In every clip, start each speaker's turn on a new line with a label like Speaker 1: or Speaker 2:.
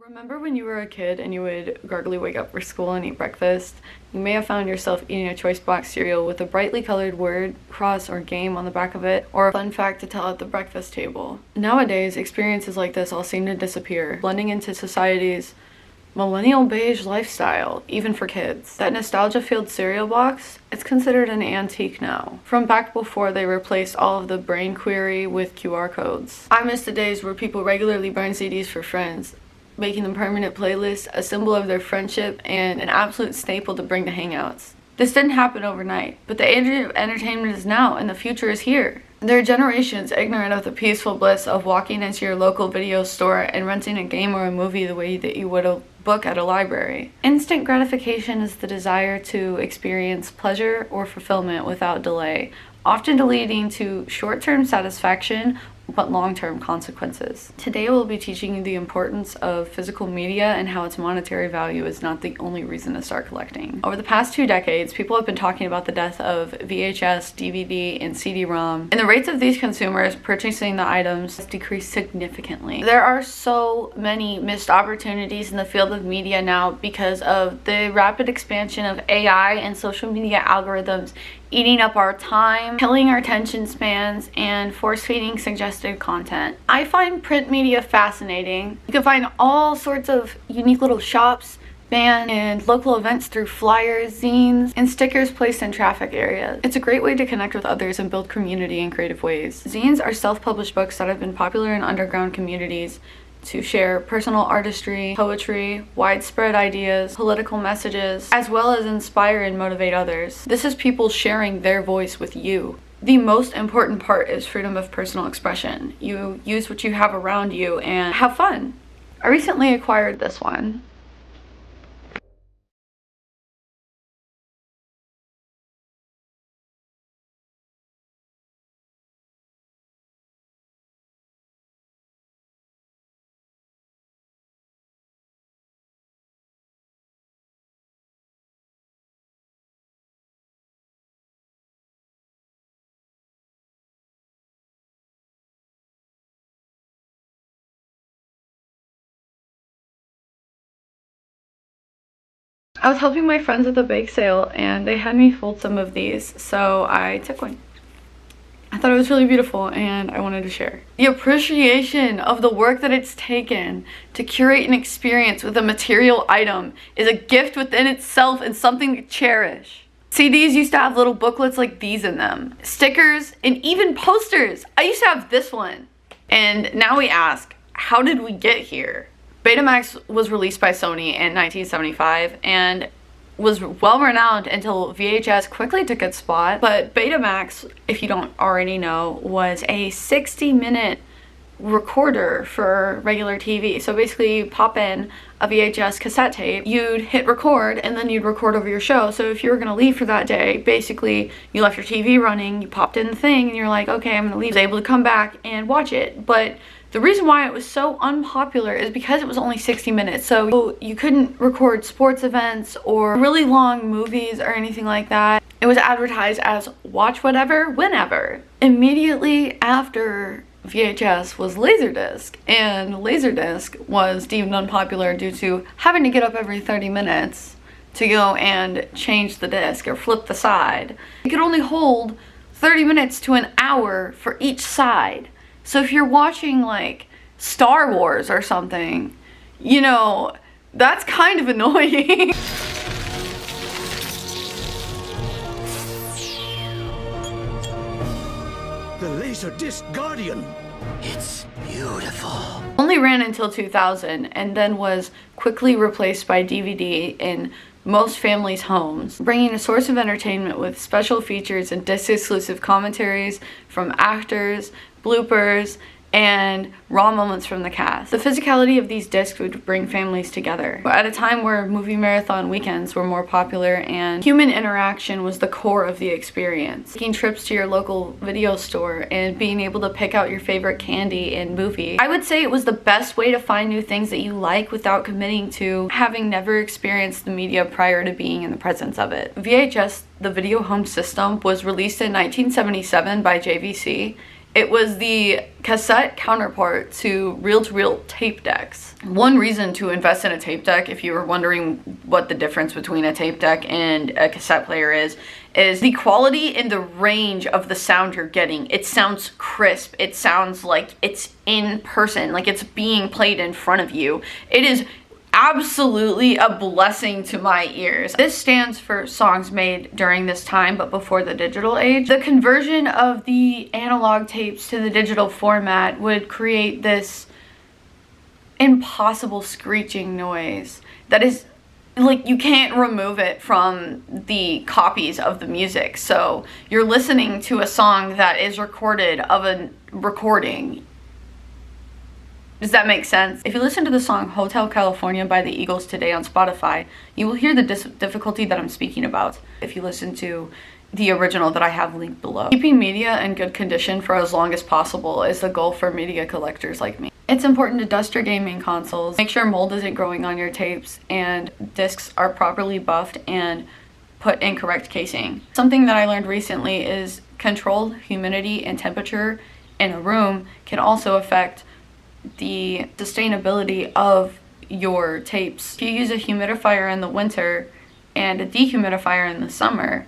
Speaker 1: Remember when you were a kid and you would gargly wake up for school and eat breakfast? You may have found yourself eating a choice box cereal with a brightly colored word, cross, or game on the back of it, or a fun fact to tell at the breakfast table. Nowadays, experiences like this all seem to disappear, blending into society's millennial beige lifestyle, even for kids. That nostalgia-filled cereal box, it's considered an antique now, from back before they replaced all of the brain query with QR codes. I miss the days where people regularly burned CDs for friends, making them permanent playlists, a symbol of their friendship, and an absolute staple to bring to hangouts. This didn't happen overnight, but the age of entertainment is now, and the future is here. There are generations ignorant of the peaceful bliss of walking into your local video store and renting a game or a movie the way that you would a book at a library. Instant gratification is the desire to experience pleasure or fulfillment without delay, often leading to short-term satisfaction but long-term consequences. Today we'll be teaching you the importance of physical media and how its monetary value is not the only reason to start collecting. Over the past 2 decades, people have been talking about the death of VHS, DVD, and CD-ROM, and the rates of these consumers purchasing the items has decreased significantly. There are so many missed opportunities in the field of media now because of the rapid expansion of AI and social media algorithms eating up our time, killing our attention spans, and force-feeding suggested content. I find print media fascinating. You can find all sorts of unique little shops, bands, and local events through flyers, zines, and stickers placed in traffic areas. It's a great way to connect with others and build community in creative ways. Zines are self-published books that have been popular in underground communities to share personal artistry, poetry, widespread ideas, political messages, as well as inspire and motivate others. This is people sharing their voice with you. The most important part is freedom of personal expression. You use what you have around you and have fun. I recently acquired this one. I was helping my friends at the bake sale and they had me fold some of these, so I took one. I thought it was really beautiful and I wanted to share. The appreciation of the work that it's taken to curate an experience with a material item is a gift within itself and something to cherish. CDs used to have little booklets like these in them, stickers, and even posters. I used to have this one. And now we ask, how did we get here? Betamax was released by Sony in 1975 and was well renowned until VHS quickly took its spot. But Betamax, if you don't already know, was a 60-minute recorder for regular TV. So basically you pop in a VHS cassette tape, you'd hit record, and then you'd record over your show. So if you were gonna leave for that day, basically you left your TV running, you popped in the thing, and you're like, okay, I'm gonna leave. I was able to come back and watch it. But the reason why it was so unpopular is because it was only 60 minutes. So you couldn't record sports events or really long movies or anything like that. It was advertised as watch whatever, whenever. Immediately after VHS was Laserdisc, and Laserdisc was deemed unpopular due to having to get up every 30 minutes to go and change the disc or flip the side. It could only hold 30 minutes to an hour for each side. So if you're watching like Star Wars or something, you know, that's kind of annoying.
Speaker 2: The Laserdisc Guardian. It's beautiful.
Speaker 1: Only ran until 2000 and then was quickly replaced by DVD in most families' homes, bringing a source of entertainment with special features and disc-exclusive commentaries from actors, bloopers, and raw moments from the cast. The physicality of these discs would bring families together. At a time where movie marathon weekends were more popular and human interaction was the core of the experience. Taking trips to your local video store and being able to pick out your favorite candy and movie. I would say it was the best way to find new things that you like without committing to having never experienced the media prior to being in the presence of it. VHS, the video home system, was released in 1977 by JVC. It was the cassette counterpart to reel-to-reel tape decks. One reason to invest in a tape deck, if you were wondering what the difference between a tape deck and a cassette player is the quality and the range of the sound you're getting. It sounds crisp. It sounds like it's in person, like it's being played in front of you. It is absolutely a blessing to my ears. This stands for songs made during this time but before the digital age. The conversion of the analog tapes to the digital format would create this impossible screeching noise that is like you can't remove it from the copies of the music. So you're listening to a song that is recorded of a recording. Does that make sense? If you listen to the song Hotel California by the Eagles today on Spotify, you will hear the difficulty that I'm speaking about if you listen to the original that I have linked below. Keeping media in good condition for as long as possible is the goal for media collectors like me. It's important to dust your gaming consoles, make sure mold isn't growing on your tapes, and discs are properly buffed and put in correct casing. Something that I learned recently is controlled humidity and temperature in a room can also affect the sustainability of your tapes. If you use a humidifier in the winter and a dehumidifier in the summer,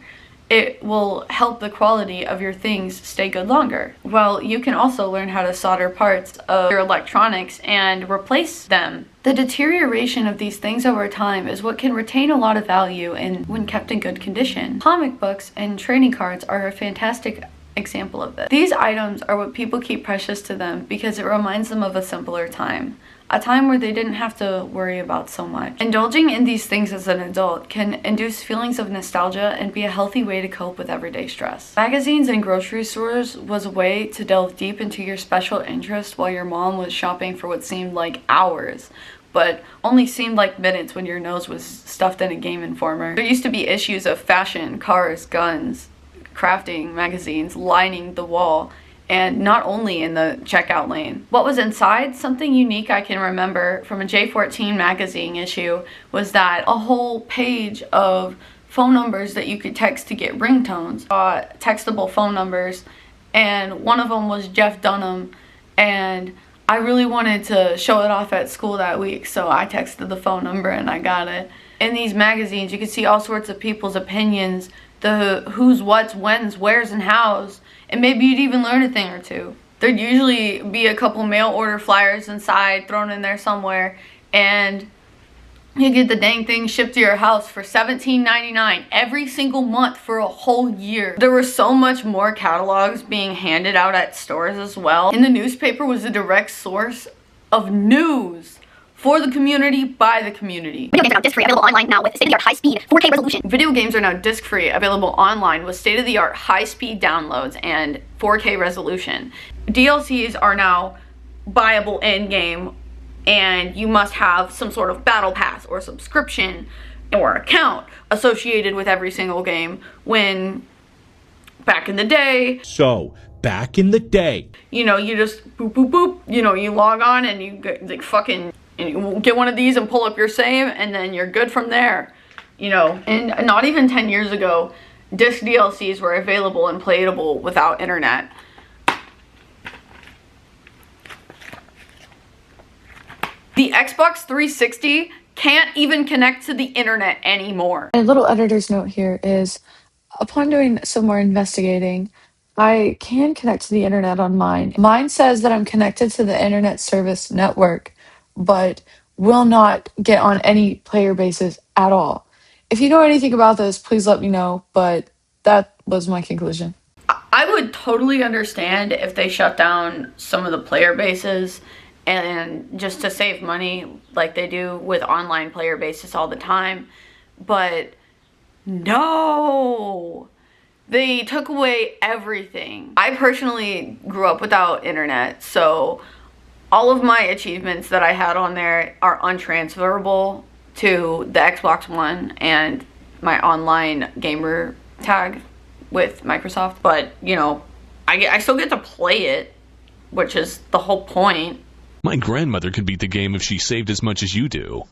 Speaker 1: it will help the quality of your things stay good longer. Well, you can also learn how to solder parts of your electronics and replace them. The deterioration of these things over time is what can retain a lot of value and when kept in good condition. Comic books and trading cards are a fantastic example of this. These items are what people keep precious to them because it reminds them of a simpler time. A time where they didn't have to worry about so much. Indulging in these things as an adult can induce feelings of nostalgia and be a healthy way to cope with everyday stress. Magazines and grocery stores was a way to delve deep into your special interest while your mom was shopping for what seemed like hours, but only seemed like minutes when your nose was stuffed in a Game Informer. There used to be issues of fashion, cars, guns, crafting magazines lining the wall, and not only in the checkout lane. What was inside? Something unique I can remember from a J14 magazine issue was that a whole page of phone numbers that you could text to get ringtones, textable phone numbers, and one of them was Jeff Dunham, and I really wanted to show it off at school that week, so I texted the phone number and I got it. In these magazines, you could see all sorts of people's opinions, the who's, what's, when's, where's, and how's, and maybe you'd even learn a thing or two. There'd usually be a couple mail order flyers inside thrown in there somewhere, and you get the dang thing shipped to your house for $17.99 every single month for a whole year. There were so much more catalogs being handed out at stores as well, and the newspaper was a direct source of news for the community, by the community.
Speaker 3: Video games are now disc-free, available online now with state-of-the-art high-speed 4K resolution.
Speaker 1: Video games are now disc-free, available online with state-of-the-art high-speed downloads and 4K resolution. DLCs are now buyable in-game, and you must have some sort of battle pass or subscription or account associated with every single game, when back in the day...
Speaker 4: back in the day,
Speaker 1: you know, you just boop, boop, boop, you know, you log on and you get, like, fucking... and you get one of these and pull up your save, and then you're good from there, you know. And not even 10 years ago, disc DLCs were available and playable without internet. The Xbox 360 can't even connect to the internet anymore.
Speaker 5: A little editor's note here is, upon doing some more investigating, I can connect to the internet on mine. Mine says that I'm connected to the internet service network, but will not get on any player bases at all. If you know anything about this, please let me know, but that was my conclusion.
Speaker 1: I would totally understand if they shut down some of the player bases and just to save money like they do with online player bases all the time, but no! They took away everything. I personally grew up without internet, so all of my achievements that I had on there are untransferable to the Xbox One and my online gamer tag with Microsoft. But, you know, I still get to play it, which is the whole point.
Speaker 6: My grandmother could beat the game if she saved as much as you do.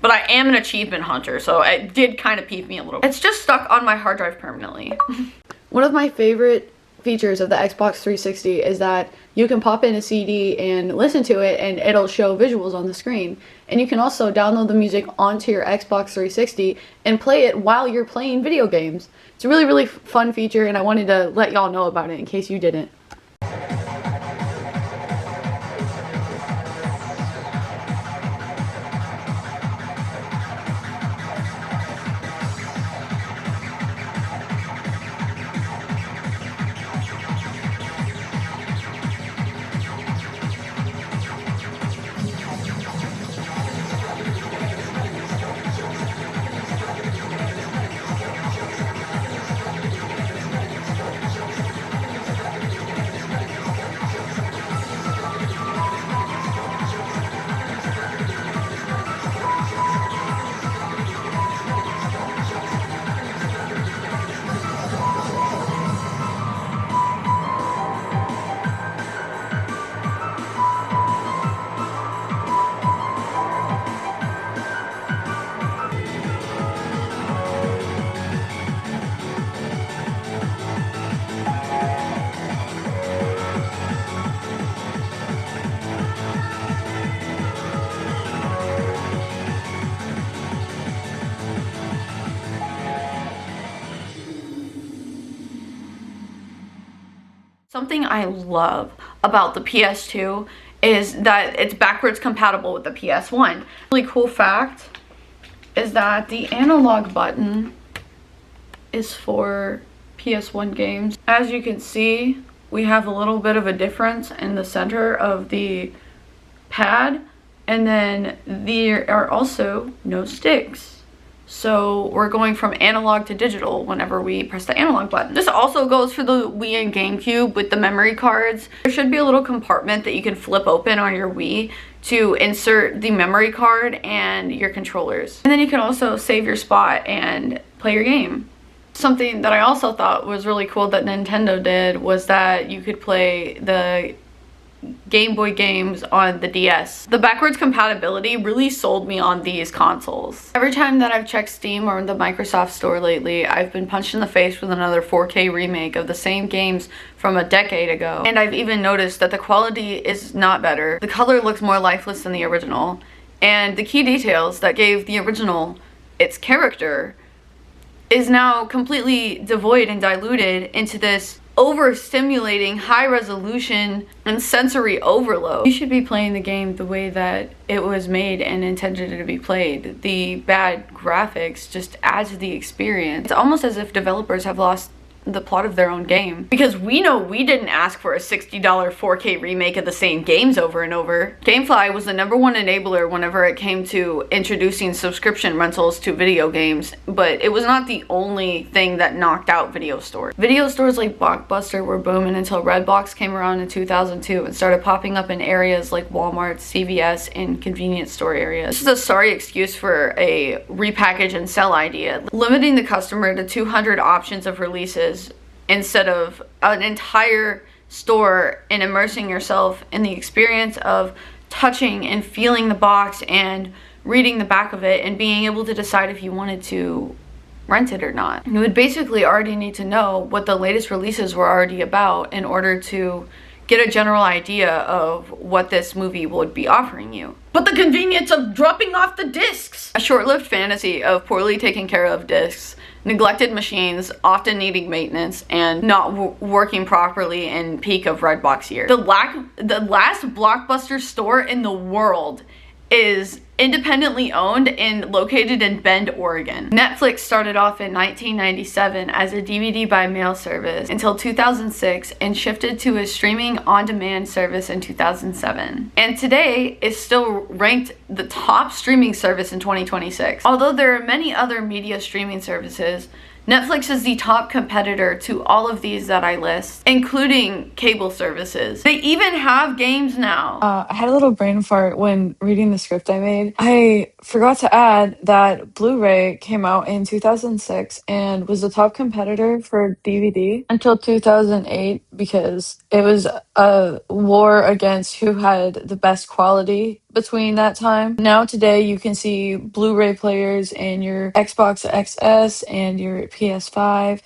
Speaker 1: But I am an achievement hunter, so it did kind of peeve me a little. It's just stuck on my hard drive permanently. One of my favorite features of the Xbox 360 is that you can pop in a CD and listen to it and it'll show visuals on the screen. And you can also download the music onto your Xbox 360 and play it while you're playing video games. It's a really, really fun feature, and I wanted to let y'all know about it in case you didn't. Something I love about the PS2 is that it's backwards compatible with the PS1. Really cool fact is that the analog button is for PS1 games. As you can see, we have a little bit of a difference in the center of the pad, and then there are also no sticks. So we're going from analog to digital whenever we press the analog button. This also goes for the Wii and GameCube with the memory cards. There should be a little compartment that you can flip open on your Wii to insert the memory card and your controllers. And then you can also save your spot and play your game. Something that I also thought was really cool that Nintendo did was that you could play the Game Boy games on the DS. The backwards compatibility really sold me on these consoles. Every time that I've checked Steam or the Microsoft Store lately, I've been punched in the face with another 4K remake of the same games from a decade ago. And I've even noticed that the quality is not better. The color looks more lifeless than the original. And the key details that gave the original its character is now completely devoid and diluted into this overstimulating, high resolution, and sensory overload. You should be playing the game the way that it was made and intended to be played. The bad graphics just add to the experience. It's almost as if developers have lost the plot of their own game. Because we know we didn't ask for a $60 4K remake of the same games over and over. GameFly was the #1 enabler whenever it came to introducing subscription rentals to video games, but it was not the only thing that knocked out video stores. Video stores like Blockbuster were booming until Redbox came around in 2002 and started popping up in areas like Walmart, CVS, and convenience store areas. This is a sorry excuse for a repackage and sell idea. Limiting the customer to 200 options of releases instead of an entire store, and immersing yourself in the experience of touching and feeling the box and reading the back of it and being able to decide if you wanted to rent it or not. You would basically already need to know what the latest releases were already about in order to get a general idea of what this movie would be offering you. But the convenience of dropping off the discs! A short-lived fantasy of poorly taken care of discs, neglected machines, often needing maintenance, and not working properly in peak of Redbox year. The last Blockbuster store in the world is independently owned and located in Bend, Oregon. Netflix started off in 1997 as a DVD by mail service until 2006 and shifted to a streaming on-demand service in 2007. And today is still ranked the top streaming service in 2026. Although there are many other media streaming services, Netflix is the top competitor to all of these that I list, including cable services. They even have games now.
Speaker 5: I had a little brain fart when reading the script I made. I forgot to add that Blu-ray came out in 2006 and was the top competitor for DVD until 2008 because it was a war against who had the best quality between that time. Now today you can see Blu-ray players in your Xbox XS and your PS5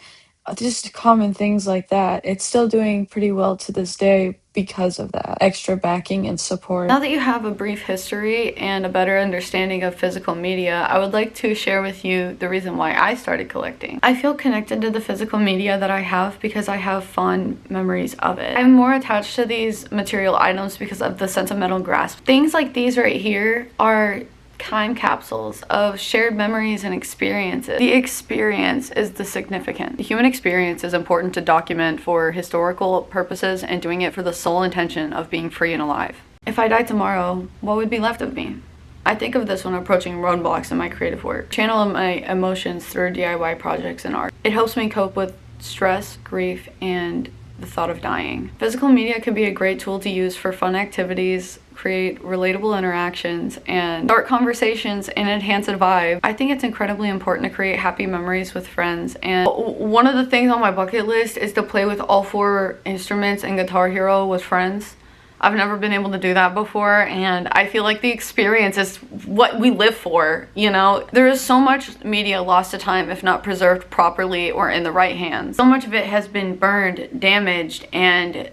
Speaker 5: just common things like that. It's still doing pretty well to this day because of that extra backing and support.
Speaker 1: Now that you have a brief history and a better understanding of physical media, I would like to share with you the reason why I started collecting. I feel connected to the physical media that I have because I have fond memories of it. I'm more attached to these material items because of the sentimental grasp. Things like these right here are time capsules of shared memories and experiences. The experience is the significant. The human experience is important to document for historical purposes and doing it for the sole intention of being free and alive. If I died tomorrow, what would be left of me? I think of this when approaching roadblocks in my creative work. Channel my emotions through DIY projects and art. It helps me cope with stress, grief, and the thought of dying. Physical media can be a great tool to use for fun activities, create relatable interactions, and start conversations and enhance a vibe. I think it's incredibly important to create happy memories with friends, and one of the things on my bucket list is to play with all 4 instruments in Guitar Hero with friends. I've never been able to do that before, and I feel like the experience is what we live for, you know? There is so much media lost to time if not preserved properly or in the right hands. So much of it has been burned, damaged, and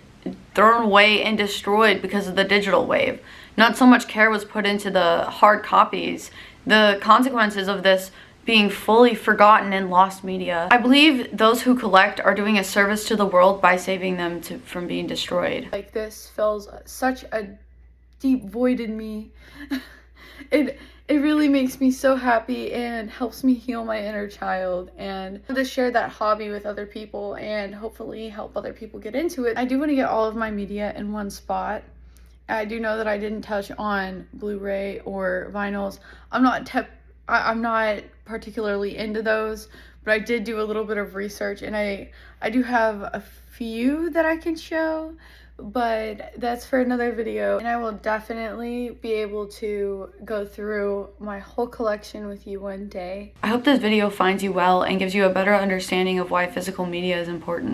Speaker 1: thrown away and destroyed because of the digital wave. Not so much care was put into the hard copies. The consequences of this being fully forgotten and lost media. I believe those who collect are doing a service to the world by saving them from being destroyed. Like, this fills such a deep void in me. It really makes me so happy and helps me heal my inner child, and to share that hobby with other people and hopefully help other people get into it. I do want to get all of my media in one spot. I do know that I didn't touch on Blu-ray or vinyls. I'm not particularly into those, but I did do a little bit of research, and I do have a few that I can show, but that's for another video, and I will definitely be able to go through my whole collection with you one day. I hope this video finds you well and gives you a better understanding of why physical media is important.